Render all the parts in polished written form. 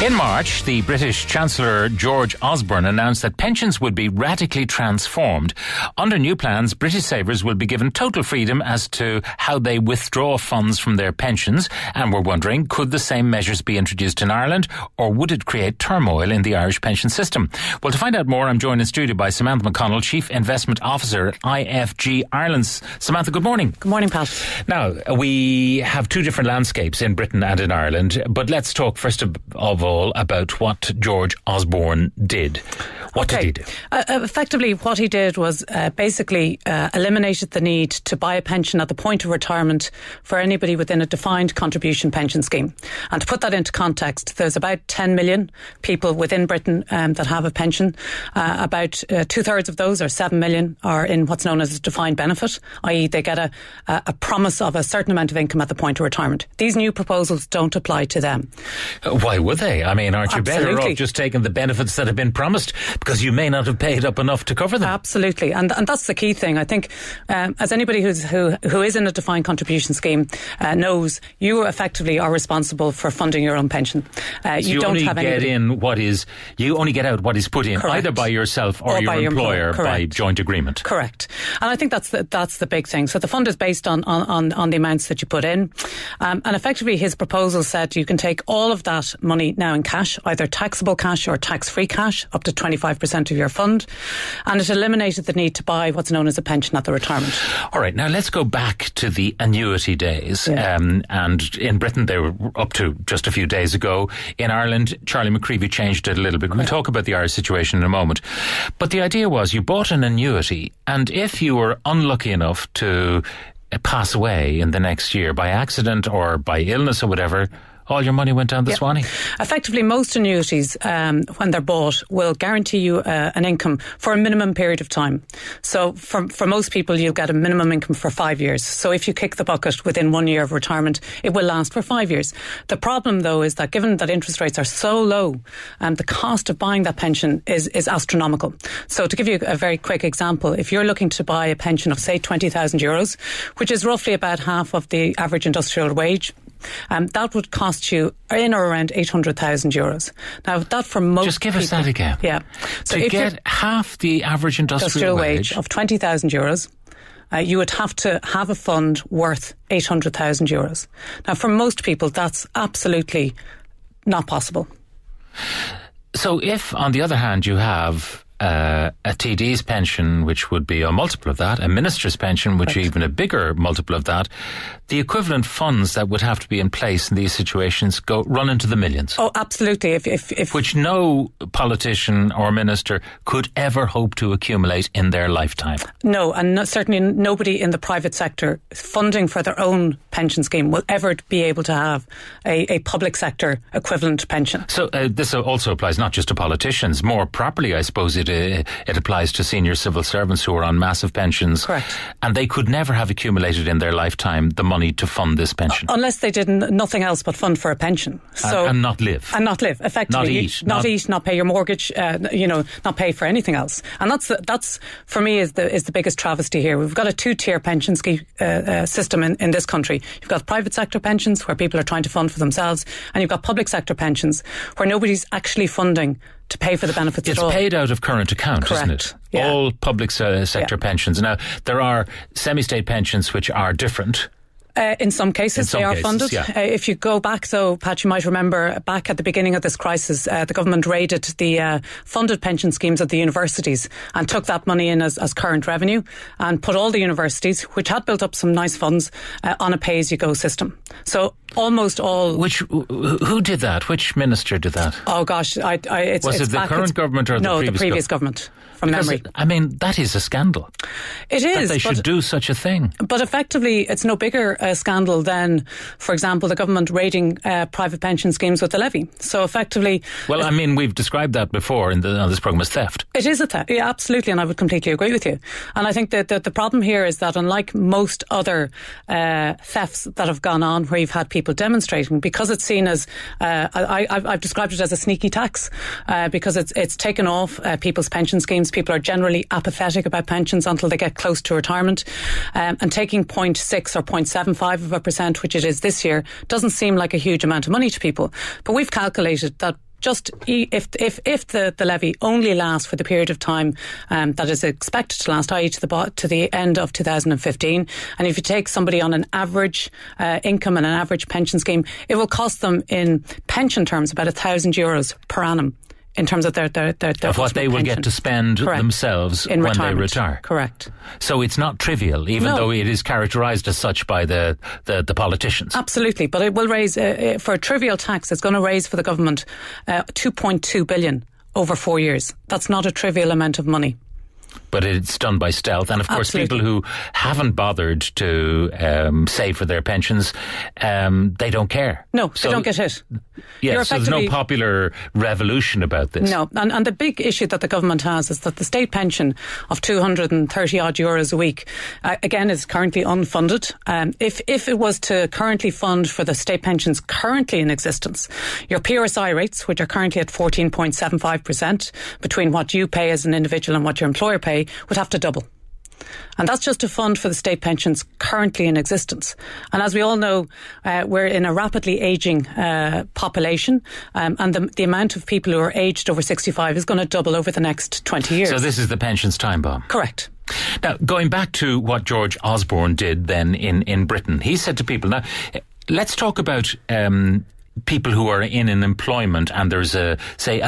In March, the British Chancellor George Osborne announced that pensions would be radically transformed. Under new plans, British savers will be given total freedom as to how they withdraw funds from their pensions, and we're wondering, could the same measures be introduced in Ireland, or would it create turmoil in the Irish pension system? Well, to find out more, I'm joined in studio by Samantha McConnell, Chief Investment Officer at IFG Ireland. Samantha, good morning. Good morning, Pat. Now, we have two different landscapes in Britain and in Ireland, but let's talk first of all about what George Osborne did. What did he do? Effectively, what he did was basically eliminated the need to buy a pension at the point of retirement for anybody within a defined contribution pension scheme. And to put that into context, there's about 10 million people within Britain that have a pension. About two-thirds of those, or 7 million, are in what's known as a defined benefit, i.e. they get a promise of a certain amount of income at the point of retirement. These new proposals don't apply to them. Why would they? I mean, aren't you Absolutely. better off just taking the benefits that have been promised, because you may not have paid up enough to cover them? Absolutely, and that's the key thing. I think as anybody who is in a defined contribution scheme knows, you effectively are responsible for funding your own pension. You don't only have get you only get out what is put in. Correct. Either by yourself or your employer by joint agreement. Correct. And I think that's the big thing. So the fund is based on the amounts that you put in, and effectively his proposal said you can take all of that money now in cash, either taxable cash or tax-free cash, up to 25% of your fund, and it eliminated the need to buy what's known as a pension at the retirement. All right, now let's go back to the annuity days. Yeah. And in Britain, they were up to just a few days ago. In Ireland, Charlie McCreevy changed it a little bit. We'll talk about the Irish situation in a moment. But the idea was you bought an annuity, and if you were unlucky enough to pass away in the next year by accident or by illness or whatever, all your money went down the swanny. Effectively, most annuities, when they're bought, will guarantee you an income for a minimum period of time. So for most people, you'll get a minimum income for 5 years. So if you kick the bucket within 1 year of retirement, it will last for 5 years. The problem, though, is that given that interest rates are so low, the cost of buying that pension is astronomical. So to give you a very quick example, if you're looking to buy a pension of, say, €20,000, which is roughly about half of the average industrial wage, that would cost you in or around €800,000. Now, that for most Just give us that again. Yeah. So to get half the average industrial wage of €20,000, you would have to have a fund worth €800,000. Now, for most people, that's absolutely not possible. So if, on the other hand, you have a TD's pension, which would be a multiple of that, a minister's pension, which is even a bigger multiple of that, the equivalent funds that would have to be in place in these situations run into the millions. Oh, absolutely. If which no politician or minister could ever hope to accumulate in their lifetime. No, and certainly nobody in the private sector funding for their own pension scheme will ever be able to have a public sector equivalent pension. So this also applies not just to politicians. More properly, I suppose it applies to senior civil servants who are on massive pensions. Correct. And they could never have accumulated in their lifetime the money to fund this pension. Unless they did nothing else but fund for a pension. So and not live. And not live, effectively. Not eat. Not pay your mortgage, not pay for anything else. And that's for me, is the biggest travesty here. We've got a two-tier pension system in this country. You've got private sector pensions, where people are trying to fund for themselves, and you've got public sector pensions, where nobody's actually funding to pay for the benefits at all. It's paid out of current account, Correct. isn't it? Yeah. All public sector pensions. Now, there are semi-state pensions which are different. In some cases, they are funded. Yeah. If you go back, though, Pat, you might remember back at the beginning of this crisis, the government raided the funded pension schemes of the universities and took that money in as current revenue and put all the universities, which had built up some nice funds, on a pay-as-you-go system. So almost all... Who did that? Which minister did that? Oh, gosh. Was it the current government or the previous government? From memory. I mean, that is a scandal. It is. That they should do such a thing. But effectively, it's no bigger a scandal than, for example, the government raiding private pension schemes with the levy. So effectively... Well, I mean, we've described that before on this programme as theft. It is a theft, yeah, absolutely, and I would completely agree with you. And I think that the problem here is that, unlike most other thefts that have gone on where you've had people demonstrating, because it's seen as, I've described it as a sneaky tax, because it's taken off people's pension schemes. People are generally apathetic about pensions until they get close to retirement, and taking 0.6 or 0.75%, which it is this year, doesn't seem like a huge amount of money to people. But we've calculated that just if the levy only lasts for the period of time that is expected to last, i.e. to the end of 2015, and if you take somebody on an average income and an average pension scheme, it will cost them in pension terms about €1,000 per annum. In terms of their of what they will pension. get to spend themselves in when retirement. they retire. Correct. So it's not trivial, even though it is characterised as such by the politicians. Absolutely, but it will raise for a trivial tax. It's going to raise for the government $2.2 billion over 4 years. That's not a trivial amount of money. But it's done by stealth. And of course, Absolutely. people who haven't bothered to save for their pensions, they don't care. No, they don't get hit. Yeah, so there's no popular revolution about this. No, and the big issue that the government has is that the state pension of 230 odd euros a week, again, is currently unfunded. If it was to currently fund for the state pensions currently in existence, your PRSI rates, which are currently at 14.75%, between what you pay as an individual and what your employer pay, would have to double. And that's just to fund for the state pensions currently in existence. And as we all know, we're in a rapidly ageing population, and the amount of people who are aged over 65 is going to double over the next 20 years. So this is the pensions time bomb. Correct. Now, going back to what George Osborne did then in Britain, he said to people, now, let's talk about people who are in an employment and there's a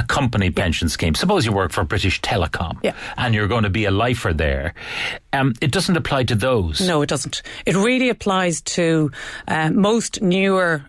company pension scheme. Suppose you work for British Telecom and you're going to be a lifer there. It doesn't apply to those. No, it doesn't. It really applies to most newer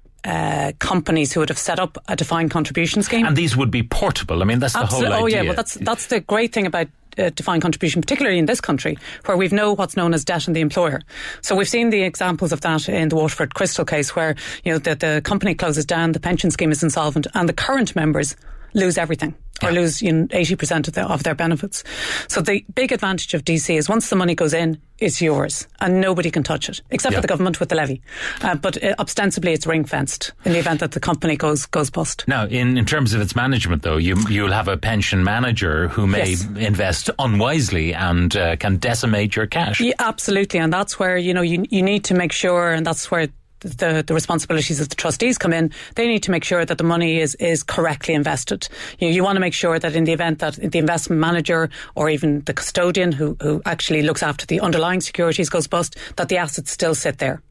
companies who would have set up a defined contribution scheme. And these would be portable. I mean, that's the whole idea. Oh, yeah. Well, that's the great thing about defined contribution, particularly in this country, where we've know what's known as debt in the employer. So we've seen the examples of that in the Waterford Crystal case, where the company closes down, the pension scheme is insolvent, and the current members lose everything. Or lose 80% of their benefits. So the big advantage of DC is once the money goes in, it's yours and nobody can touch it, except for the government with the levy. But ostensibly it's ring fenced in the event that the company goes bust. Now, in terms of its management, though, you'll have a pension manager who may invest unwisely and can decimate your cash. Yeah, absolutely, and that's where you need to make sure, and that's where the responsibilities of the trustees come in. They need to make sure that the money is correctly invested. You want to make sure that in the event that the investment manager or even the custodian who actually looks after the underlying securities goes bust, that the assets still sit there.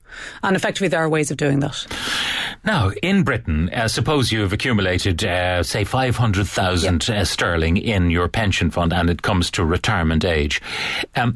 And effectively there are ways of doing that. Now, in Britain, suppose you've accumulated, say, 500,000 sterling in your pension fund and it comes to retirement age.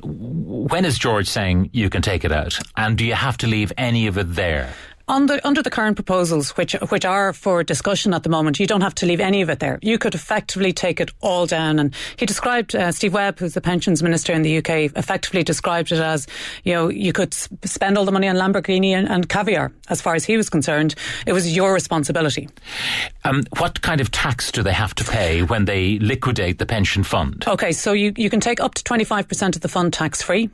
When is George saying you can take it out? And do you have to leave any of it there? Under the current proposals, which are for discussion at the moment, you don't have to leave any of it there. You could effectively take it all down. And he described, Steve Webb, who's the pensions minister in the UK, effectively described it as, you could spend all the money on Lamborghini and caviar. As far as he was concerned, it was your responsibility. What kind of tax do they have to pay when they liquidate the pension fund? Okay, so you can take up to 25% of the fund tax-free.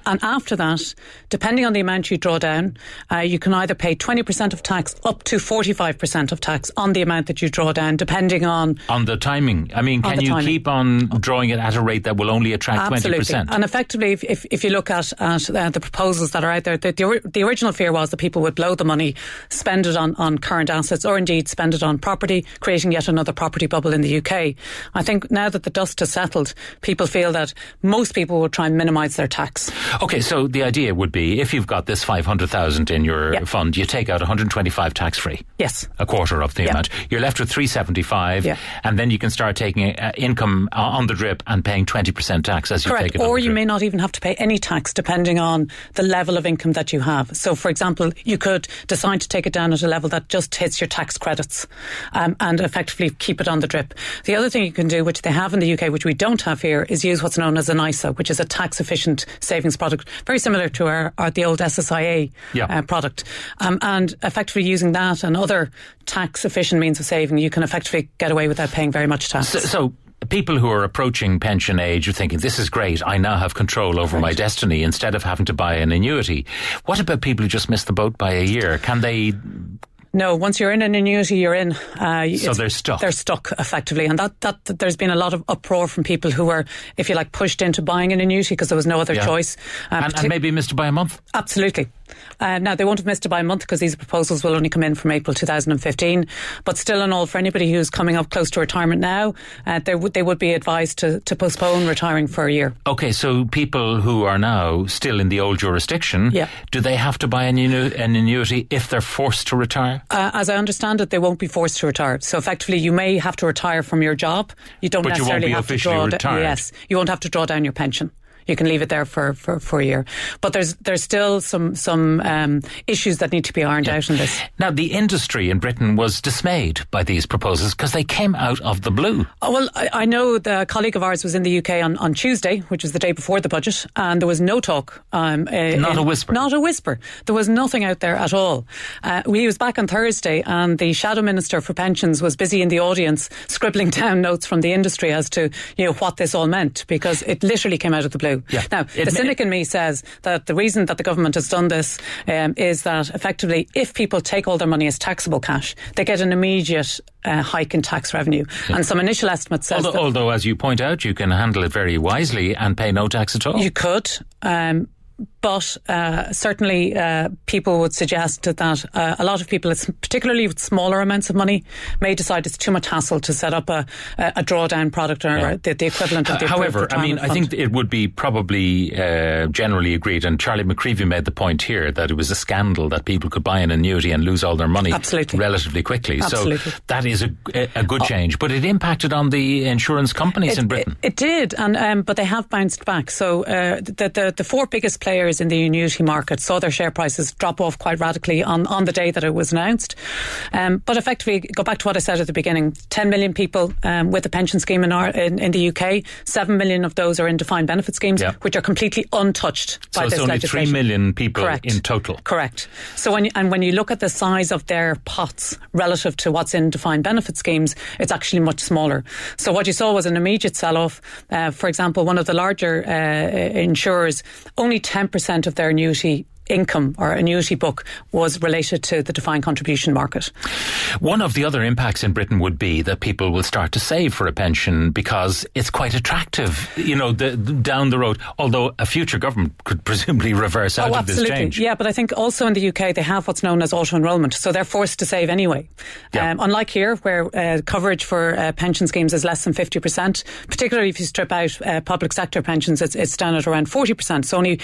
And after that, depending on the amount you draw down, you can either pay 20% of tax up to 45% of tax on the amount that you draw down, depending on the timing. I mean, can you keep on drawing it at a rate that will only attract 20%? Absolutely. And effectively, if you look at the proposals that are out there, the original fear was that people would blow the money, spend it on current assets, or indeed spend it on property, creating yet another property bubble in the UK. I think now that the dust has settled, people feel that most people will try and minimise their tax. Okay, so the idea would be if you've got this 500,000 in your fund, you take out 125 tax-free. Yes. A quarter of the amount. You're left with 375, and then you can start taking income on the drip and paying 20% tax as you take it on the drip. Or you may not even have to pay any tax depending on the level of income that you have. So, for example, you could decide to take it down at a level that just hits your tax credits and effectively keep it on the drip. The other thing you can do, which they have in the UK, which we don't have here, is use what's known as an ISA, which is a tax-efficient savings product, very similar to the old SSIA product. And effectively using that and other tax-efficient means of saving, you can effectively get away without paying very much tax. So people who are approaching pension age are thinking, this is great, I now have control over my destiny instead of having to buy an annuity. What about people who just missed the boat by a year? Can they... No, once you're in an annuity, you're in. So they're stuck. They're stuck, effectively. And that there's been a lot of uproar from people who were, if you like, pushed into buying an annuity because there was no other choice. And maybe missed it by a month? Absolutely. Now, they won't have missed it by a month because these proposals will only come in from April 2015. But still in all, for anybody who's coming up close to retirement now, they would be advised to postpone retiring for a year. OK, so people who are now still in the old jurisdiction, do they have to buy an annuity if they're forced to retire? As I understand it, they won't be forced to retire. So effectively, you may have to retire from your job. You don't necessarily have to draw down. Yes, you won't have to draw down your pension. You can leave it there for a year. But there's still some issues that need to be ironed out in this. Now, the industry in Britain was dismayed by these proposals because they came out of the blue. Oh, well, I know the colleague of ours was in the UK on Tuesday, which was the day before the budget, and there was no talk. Not a whisper. Not a whisper. There was nothing out there at all. He was back on Thursday, and the Shadow Minister for Pensions was busy in the audience scribbling down notes from the industry as to what this all meant, because it literally came out of the blue. Yeah. Now, the cynic in me says that the reason that the government has done this is that effectively, if people take all their money as taxable cash, they get an immediate hike in tax revenue. Yeah. And some initial estimates says although, as you point out, you can handle it very wisely and pay no tax at all. You could. But certainly people would suggest that a lot of people, particularly with smaller amounts of money, may decide it's too much hassle to set up a drawdown product or the equivalent of the However, I mean, fund. I think it would be probably generally agreed, and Charlie McCreevy made the point here that it was a scandal that people could buy an annuity and lose all their money relatively quickly. Absolutely. So that is a good change. But it impacted on the insurance companies in Britain. It did, but they have bounced back. So the four biggest players in the annuity market saw their share prices drop off quite radically on the day that it was announced. But effectively, go back to what I said at the beginning, 10 million people with a pension scheme in the UK, 7 million of those are in defined benefit schemes, which are completely untouched by this legislation. So it's only 3 million people in total. Correct. So when you look at the size of their pots relative to what's in defined benefit schemes, it's actually much smaller. So what you saw was an immediate sell-off. For example, one of the larger insurers, only 10% of their annuity income or annuity book was related to the defined contribution market. One of the other impacts in Britain would be that people will start to save for a pension because it's quite attractive, down the road, although a future government could presumably reverse out of this change. Yeah, but I think also in the UK they have what's known as auto-enrolment, so they're forced to save anyway. Yeah. Unlike here, where coverage for pension schemes is less than 50%, particularly if you strip out public sector pensions, it's down at around 40%. So only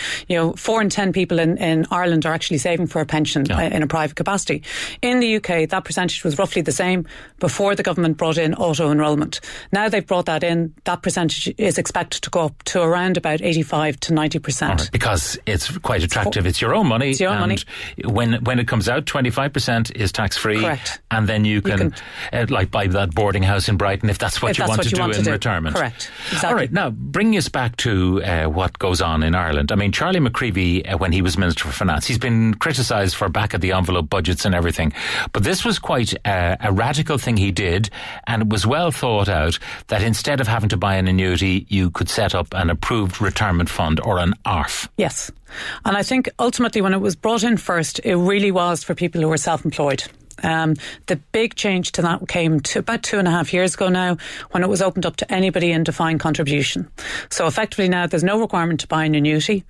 4 in 10 people in Ireland are actually saving for a pension in a private capacity. In the UK, that percentage was roughly the same before the government brought in auto-enrolment. Now they've brought that in, that percentage is expected to go up to around about 85 to 90%. Right, because it's quite attractive. It's your own money. It's your own money. When it comes out, 25% is tax-free. Correct. And then you can like buy that boarding house in Brighton if that's what you want to do in retirement. Correct. Exactly. All right, now bring us back to what goes on in Ireland. I mean, Charlie McCreevy, when he was Minister for Finance, he's been criticised for back-of-the-envelope budgets and everything. But this was quite a radical thing he did, and it was well thought out that instead of having to buy an annuity, you could set up an approved retirement fund or an ARF. Yes. And I think ultimately when it was brought in first, it really was for people who were self-employed. The big change to that came to about 2.5 years ago now, when it was opened up to anybody in defined contribution. So effectively now there's no requirement to buy an annuity.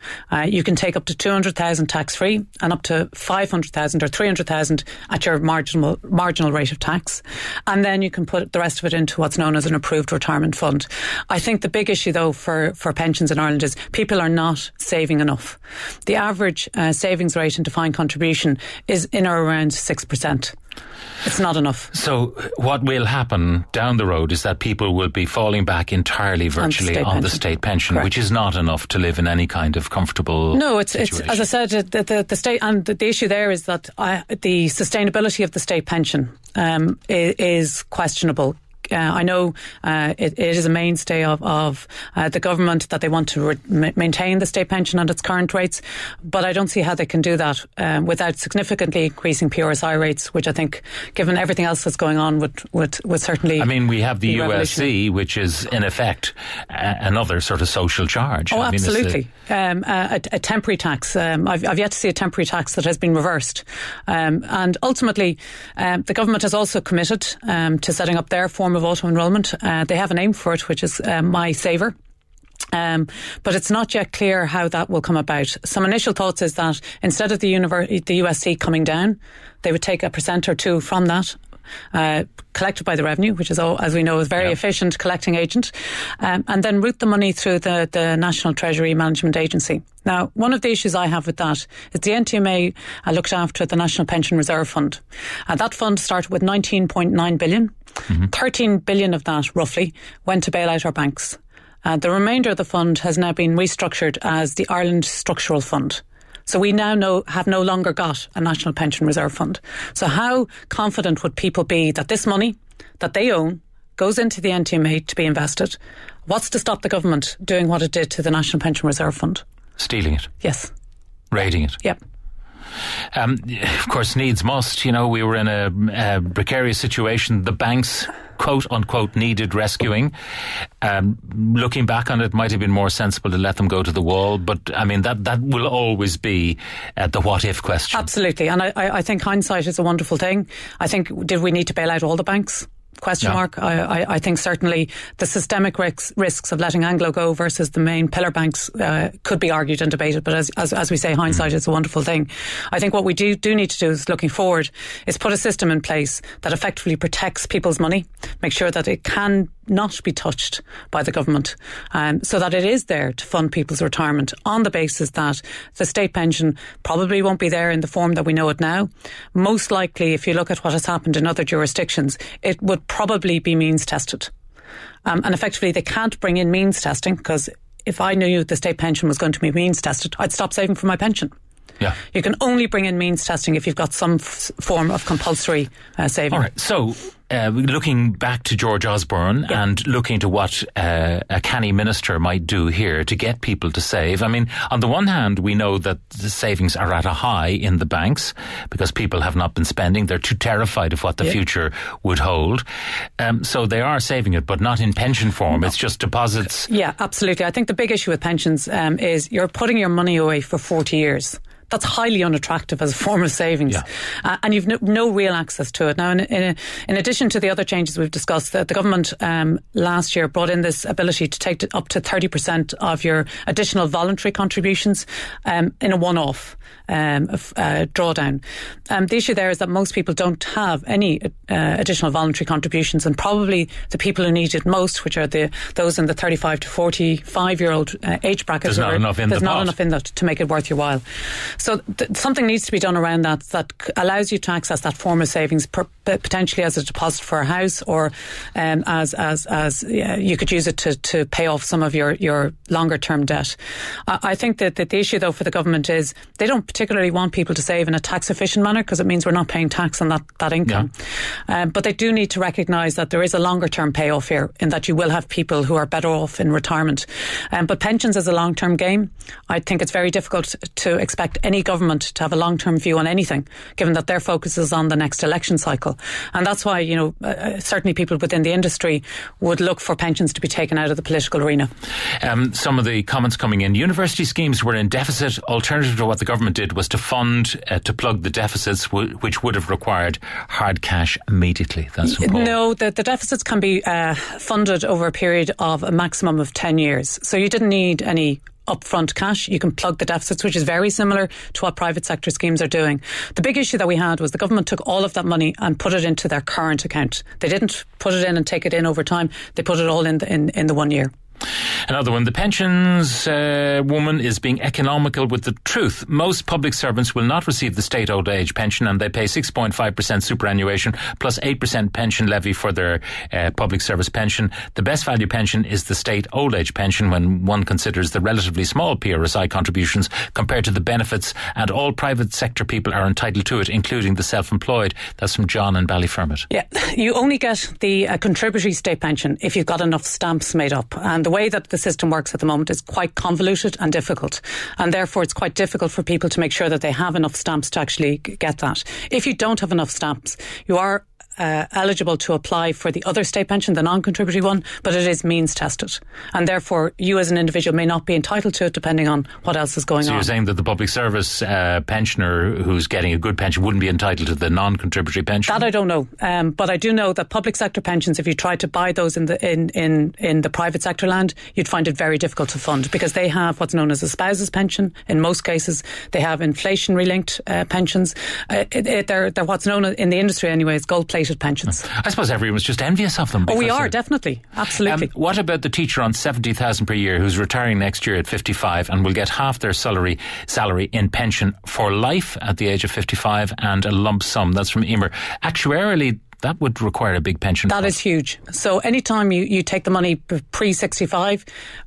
You can take up to 200,000 tax-free and up to 500,000 or 300,000 at your marginal rate of tax. And then you can put the rest of it into what's known as an approved retirement fund. I think the big issue though for pensions in Ireland is people are not saving enough. The average savings rate in defined contribution is in or around 6%. It's not enough. So what will happen down the road is that people will be falling back entirely virtually on the state pension, Correct. which is not enough to live in any kind of comfortable situation. It's as I said, the state, and the issue there is that the sustainability of the state pension is questionable. I know it is a mainstay of the government that they want to maintain the state pension at its current rates, but I don't see how they can do that without significantly increasing PRSI rates, which I think, given everything else that's going on, would certainly. I mean, we have the USC, which is in effect another sort of social charge. Oh, absolutely. A temporary tax. I've yet to see a temporary tax that has been reversed. And ultimately, the government has also committed to setting up their form of auto-enrolment. They have a name for it, which is My Saver. But it's not yet clear how that will come about. Some initial thoughts is that instead of the USC coming down, they would take 1% or 2% from that, collected by the revenue, which is, as we know, is a very efficient collecting agent, and then route the money through the National Treasury Management Agency. Now, one of the issues I have with that is the NTMA looked after the National Pension Reserve Fund. That fund started with 19.9 billion. 13 billion of that, roughly, went to bail out our banks. The remainder of the fund has now been restructured as the Ireland Structural Fund. So we now have no longer got a National Pension Reserve Fund. So how confident would people be that this money that they own goes into the NTMA to be invested? What's to stop the government doing what it did to the National Pension Reserve Fund? Stealing it? Yes. Raiding it? Yep. Of course, needs must. You know, we were in a precarious situation. The banks, quote unquote, needed rescuing. Looking back on it, might have been more sensible to let them go to the wall. But I mean, that will always be the what if question. Absolutely. And I think hindsight is a wonderful thing. I think, did we need to bail out all the banks? Question mark. I think certainly the systemic risks of letting Anglo go versus the main pillar banks could be argued and debated, but as we say, hindsight is a wonderful thing. I think what we do need to do is, looking forward, is put a system in place that effectively protects people's money, make sure that it can not be touched by the government, so that it is there to fund people's retirement on the basis that the state pension probably won't be there in the form that we know it now. Most likely, if you look at what has happened in other jurisdictions, it would probably be means tested. And effectively, they can't bring in means testing, because if I knew the state pension was going to be means tested, I'd stop saving for my pension. Yeah. You can only bring in means testing if you've got some form of compulsory saving. All right. So, looking back to George Osborne and looking to what a canny minister might do here to get people to save. I mean, on the one hand, we know that the savings are at a high in the banks because people have not been spending. They're too terrified of what the future would hold. So they are saving it, but not in pension form. It's just deposits. Yeah, absolutely. I think the big issue with pensions is you're putting your money away for 40 years. That's highly unattractive as a form of savings. And you've no real access to it. Now, in addition to the other changes we've discussed, the government last year brought in this ability to take up to 30% of your additional voluntary contributions in a one-off drawdown. The issue there is that most people don't have any additional voluntary contributions, and probably the people who need it most, which are those in the 35 to 45-year-old age bracket. There's not enough in that to make it worth your while. So something needs to be done around that allows you to access that form of savings, potentially as a deposit for a house, or as you could use it to pay off some of your longer term debt. I think that the issue though for the government is they don't particularly want people to save in a tax efficient manner, because it means we're not paying tax on that income. But they do need to recognise that there is a longer term payoff here, in that you will have people who are better off in retirement. But pensions is a long term game. I think it's very difficult to expect any government to have a long-term view on anything, given that their focus is on the next election cycle. And that's why, certainly people within the industry would look for pensions to be taken out of the political arena. Some of the comments coming in: university schemes were in deficit. Alternative to what the government did was to fund to plug the deficits, which would have required hard cash immediately. That's from Paul. No, the deficits can be funded over a period of a maximum of 10 years. So you didn't need any upfront cash. You can plug the deficits, which is very similar to what private sector schemes are doing. The big issue that we had was the government took all of that money and put it into their current account. They didn't put it in and take it in over time. They put it all in the 1 year. Another one: the pensions woman is being economical with the truth. Most public servants will not receive the state old age pension, and they pay 6.5% superannuation plus 8% pension levy for their public service pension. The best value pension is the state old age pension, when one considers the relatively small PRSI contributions compared to the benefits, and all private sector people are entitled to it, including the self-employed. That's from John in Ballyfermot. Yeah, you only get the contributory state pension if you've got enough stamps made up, and the way that the system works at the moment is quite convoluted and difficult, and therefore it's quite difficult for people to make sure that they have enough stamps to actually get that. If you don't have enough stamps, you are eligible to apply for the other state pension, the non-contributory one, but it is means tested. And therefore, you as an individual may not be entitled to it depending on what else is going on. So you're saying that the public service pensioner who's getting a good pension wouldn't be entitled to the non-contributory pension? That I don't know. But I do know that public sector pensions, if you try to buy those in the private sector land, you'd find it very difficult to fund, because they have what's known as a spouse's pension. In most cases, they have inflation-linked pensions. They're what's known in the industry anyway as gold-plated pensions. I suppose everyone's just envious of them. Oh, we are, definitely. Absolutely. What about the teacher on 70,000 per year who's retiring next year at 55 and will get half their salary in pension for life at the age of 55 and a lump sum? That's from Emer. Actuarially, that would require a big pension. That is huge. So anytime you take the money pre-65,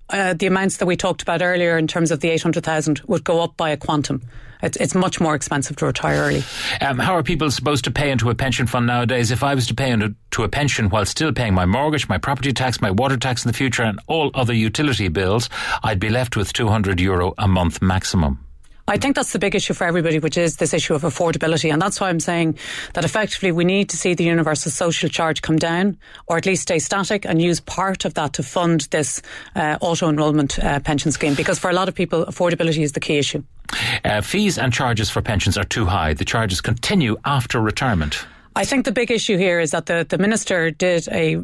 the amounts that we talked about earlier in terms of the 800,000 would go up by a quantum. It's much more expensive to retire early. How are people supposed to pay into a pension fund nowadays? If I was to pay into a pension while still paying my mortgage, my property tax, my water tax in the future and all other utility bills, I'd be left with €200 a month maximum. I think that's the big issue for everybody, which is this issue of affordability. And that's why I'm saying that effectively we need to see the universal social charge come down, or at least stay static, and use part of that to fund this auto-enrolment pension scheme. Because for a lot of people, affordability is the key issue. Fees and charges for pensions are too high. The charges continue after retirement. I think the big issue here is that the Minister did a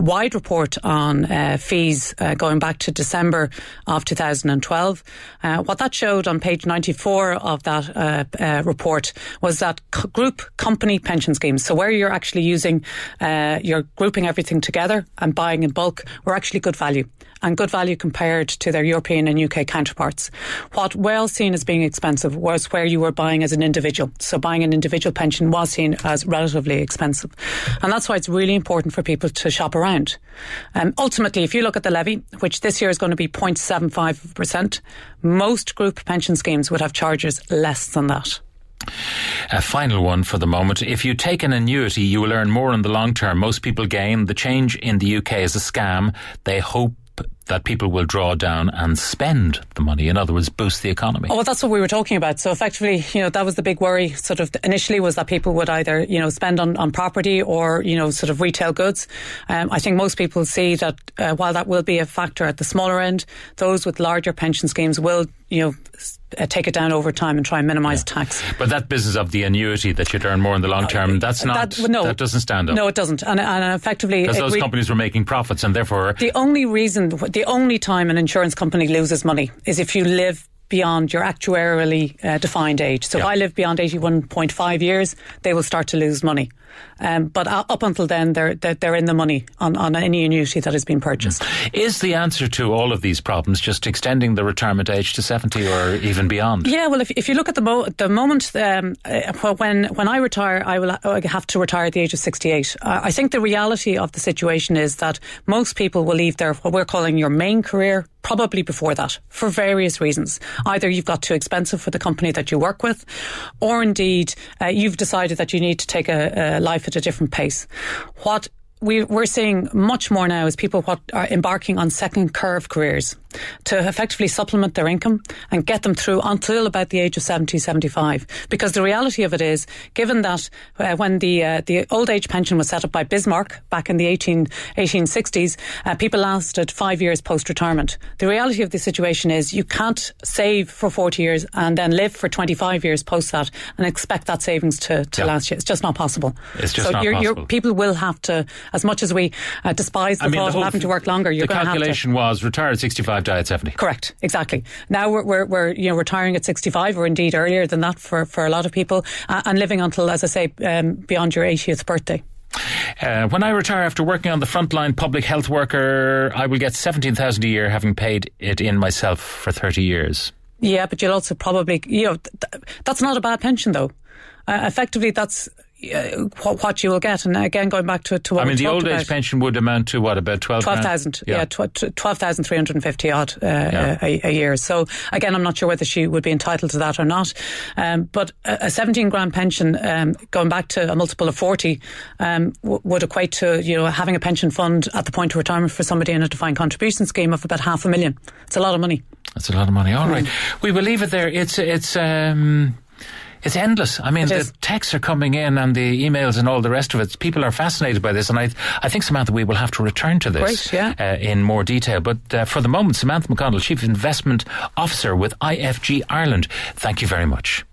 wide report on fees going back to December of 2012. What that showed on page 94 of that report was that group company pension schemes, so where you're actually using, you're grouping everything together and buying in bulk, were actually good value. And good value compared to their European and UK counterparts. What Wales seen as being expensive was where you were buying as an individual. So buying an individual pension was seen as relatively expensive. And that's why it's really important for people to shop around. Ultimately, if you look at the levy, which this year is going to be 0.75%, most group pension schemes would have charges less than that. A final one for the moment. If you take an annuity, you will earn more in the long term. Most people gain. The change in the UK is a scam. They hope that people will draw down and spend the money. In other words, boost the economy. Oh, well, that's what we were talking about. So effectively, that was the big worry sort of initially, was that people would either, spend on property or, sort of retail goods. I think most people see that while that will be a factor at the smaller end, those with larger pension schemes will, take it down over time and try and minimise tax. But that business of the annuity that you'd earn more in the long term, that doesn't stand up. No, it doesn't. And effectively... Because those companies were making profits and therefore... The only time an insurance company loses money is if you live beyond your actuarially defined age. So if I live beyond 81.5 years, they will start to lose money. But up until then, they're in the money on any annuity that has been purchased. Is the answer to all of these problems just extending the retirement age to 70 or even beyond? Yeah, well, if you look at the moment, when I retire, I have to retire at the age of 68. I think the reality of the situation is that most people will leave what we're calling your main career probably before that, for various reasons. Either you've got too expensive for the company that you work with, or indeed you've decided that you need to take a life at a different pace. What we're seeing much more now is people what are embarking on second curve careers to effectively supplement their income and get them through until about the age of 70, 75. Because the reality of it is, given that when the old age pension was set up by Bismarck back in the 1860s, people lasted 5 years post-retirement. The reality of the situation is you can't save for 40 years and then live for 25 years post that and expect that savings to last you. It's just not possible. It's just not possible. People will have to, as much as we despise the thought of having to work longer, you're going to have to... The calculation was retire at 65, die at 70. Correct, exactly. Now we're retiring at 65, or indeed earlier than that for a lot of people, and living until, as I say, beyond your 80th birthday. When I retire after working on the frontline public health worker, I will get 17,000 a year, having paid it in myself for 30 years. Yeah, but you'll also probably, that's not a bad pension though. Effectively, that's what you will get. And again, going back to what we talked about. The old age pension would amount to what, about 12,000? Yeah, 12,350 odd a year. So again, I'm not sure whether she would be entitled to that or not. But a 17 grand pension, going back to a multiple of 40, would equate to having a pension fund at the point of retirement for somebody in a defined contribution scheme of about $500,000. It's a lot of money. That's a lot of money. All right, we will leave it there. It's endless. I mean, the texts are coming in and the emails and all the rest of it. People are fascinated by this, and I think, Samantha, we will have to return to this in more detail. But for the moment, Samantha McConnell, Chief Investment Officer with IFG Ireland, thank you very much.